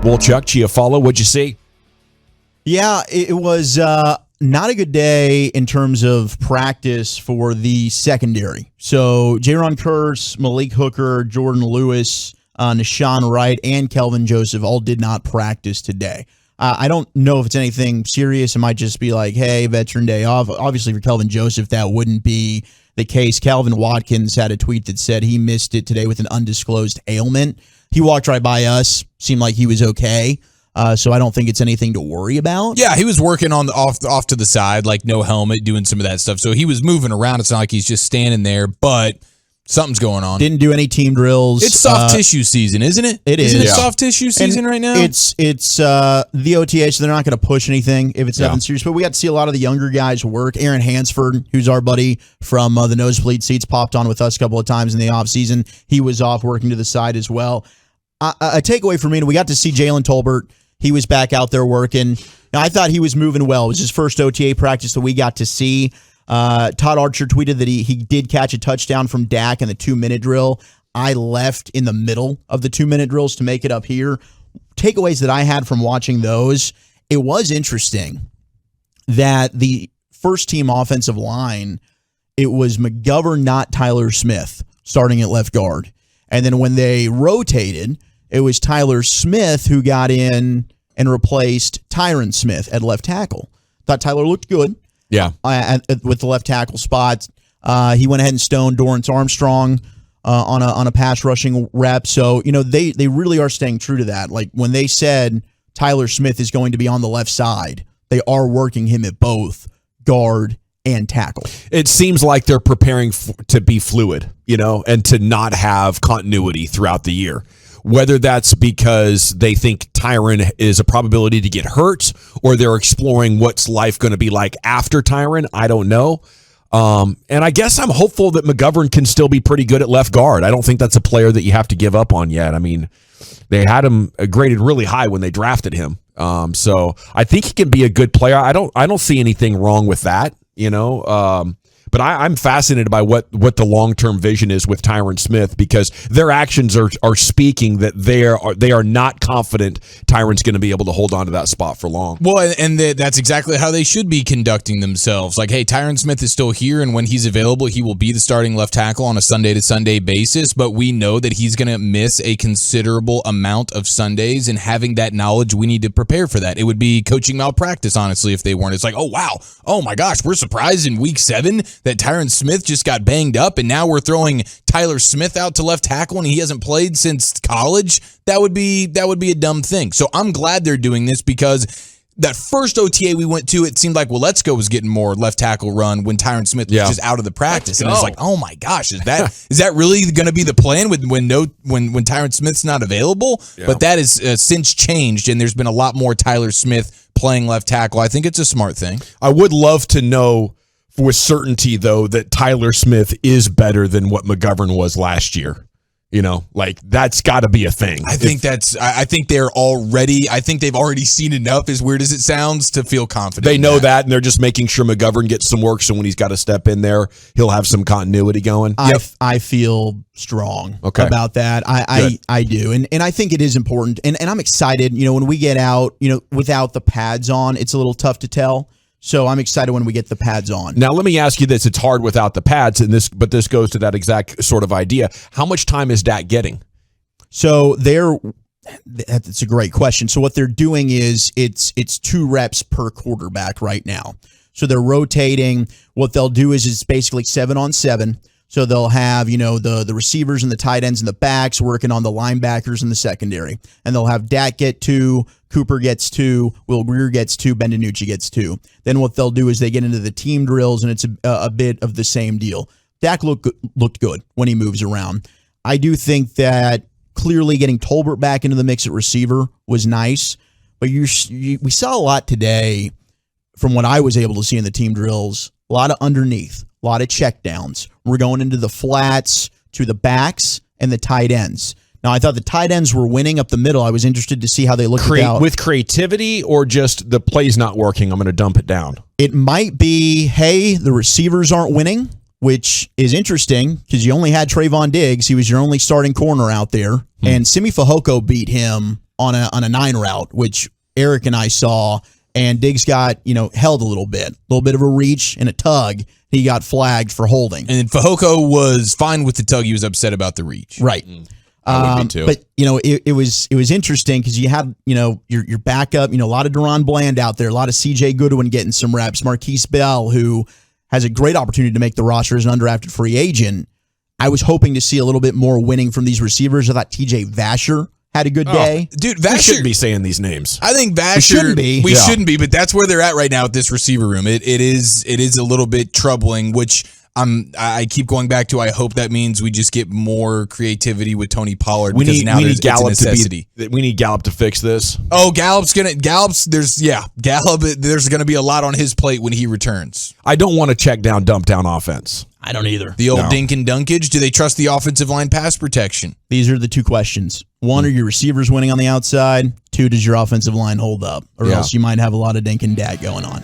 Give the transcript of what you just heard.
Wolchuk Chiofalo, what'd you see? Yeah, it was not a good day in terms of practice for the secondary. So Jaron Kearse, Malik Hooker, Jordan Lewis, Nashawn Wright, and Kelvin Joseph all did not practice today. I don't know if it's anything serious. It might just be like, hey, veteran day off. Obviously, for Kelvin Joseph, that wouldn't be the case. Calvin Watkins had a tweet that said he missed it today with an undisclosed ailment. He walked right by us, seemed like he was okay. So I don't think it's anything to worry about. Yeah, he was working on the off to the side, like no helmet, doing some of that stuff. So he was moving around. It's not like he's just standing there, but something's going on. Didn't do any team drills. It's soft tissue season, isn't it? It is. Isn't it soft tissue season right now? It's the OTA, so they're not going to push anything if it's nothing serious. But we got to see a lot of the younger guys work. Aaron Hansford, who's our buddy from the nosebleed seats, popped on with us a couple of times in the offseason. He was off working to the side as well. A takeaway for me, we got to see Jalen Tolbert. He was back out there working. Now, I thought he was moving well. It was his first OTA practice that we got to see. Todd Archer tweeted that he did catch a touchdown from Dak in the 2-minute drill. I left in the middle of the 2-minute drills to make it up here. Takeaways that I had from watching those, it was interesting that the first team offensive line, it was McGovern, not Tyler Smith, starting at left guard. And then when they rotated, it was Tyler Smith who got in and replaced Tyron Smith at left tackle. Thought Tyler looked good. Yeah. With the left tackle spot. He went ahead and stoned Dorrance Armstrong on a pass rushing rep. So, they really are staying true to that. Like when they said Tyler Smith is going to be on the left side, they are working him at both guard and tackle. It seems like they're preparing to be fluid, and to not have continuity throughout the year. Whether that's because they think Tyron is a probability to get hurt or they're exploring what's life going to be like after Tyron, I don't know. And I guess I'm hopeful that McGovern can still be pretty good at left guard. I don't think that's a player that you have to give up on yet. I mean, they had him graded really high when they drafted him. So I think he can be a good player. I don't see anything wrong with that, But I'm fascinated by what the long-term vision is with Tyron Smith, because their actions are speaking that they are not confident Tyron's going to be able to hold on to that spot for long. Well, and that's exactly how they should be conducting themselves. Like, hey, Tyron Smith is still here, and when he's available, he will be the starting left tackle on a Sunday-to-Sunday basis, but we know that he's going to miss a considerable amount of Sundays, and having that knowledge, we need to prepare for that. It would be coaching malpractice, honestly, if they weren't. It's like, oh, wow, oh my gosh, we're surprised in week 7 that Tyron Smith just got banged up, and now we're throwing Tyler Smith out to left tackle, and he hasn't played since college. That would be a dumb thing. So I'm glad they're doing this, because that first OTA we went to, it seemed like, well, Let's Go was getting more left tackle run when Tyron Smith was just out of the practice. And it's like, oh my gosh, is that really going to be the plan when Tyron Smith's not available? Yeah. But that is since changed, and there's been a lot more Tyler Smith playing left tackle. I think it's a smart thing. I would love to know with certainty, though, that Tyler Smith is better than what McGovern was last year. That's got to be a thing. I think they've already seen enough, as weird as it sounds, to feel confident. They know that, and they're just making sure McGovern gets some work, so when he's got to step in there, he'll have some continuity going. I feel strong about that. I do. And I think it is important. And I'm excited, when we get out, without the pads on, it's a little tough to tell. So I'm excited when we get the pads on. Now, let me ask you this. It's hard without the pads, but this goes to that exact sort of idea. How much time is Dak getting? So that's a great question. So what they're doing is it's 2 reps per quarterback right now. So they're rotating. What they'll do is it's basically 7-on-7. So they'll have, the receivers and the tight ends and the backs working on the linebackers and the secondary. And they'll have Dak get 2, Cooper gets 2, Will Greer gets 2, Ben DiNucci gets 2. Then what they'll do is they get into the team drills, and it's a bit of the same deal. Dak looked good when he moves around. I do think that clearly getting Tolbert back into the mix at receiver was nice. But we saw a lot today from what I was able to see in the team drills. A lot of underneath. A lot of checkdowns. We're going into the flats, to the backs, and the tight ends. Now, I thought the tight ends were winning up the middle. I was interested to see how they looked with creativity, or just the play's not working, I'm going to dump it down. It might be, hey, the receivers aren't winning, which is interesting because you only had Trayvon Diggs. He was your only starting corner out there. And Simi Fehoko beat him on a 9 route, which Eric and I saw, and Diggs got, held a little bit of a reach and a tug. He got flagged for holding. And Fehoko was fine with the tug. He was upset about the reach. Right. I would be too. But it was interesting because you had your backup, a lot of Deron Bland out there, a lot of CJ Goodwin getting some reps, Marquise Bell, who has a great opportunity to make the roster as an undrafted free agent. I was hoping to see a little bit more winning from these receivers. I thought TJ Vasher had a good day. Dude, We Vasher shouldn't be saying these names. I think Vasher. We shouldn't be, but that's where they're at right now with this receiver room. It is a little bit troubling, which I keep going back to. I hope that means we just get more creativity with Tony Pollard because now it's a necessity. We need Gallup to fix this. Oh, Gallup's there's gonna be a lot on his plate when he returns. I don't want to check down, dump down offense. I don't either. The old dink and dunkage. Do they trust the offensive line pass protection? These are the two questions. One, are your receivers winning on the outside? Two, does your offensive line hold up? Or else you might have a lot of dink and dag going on.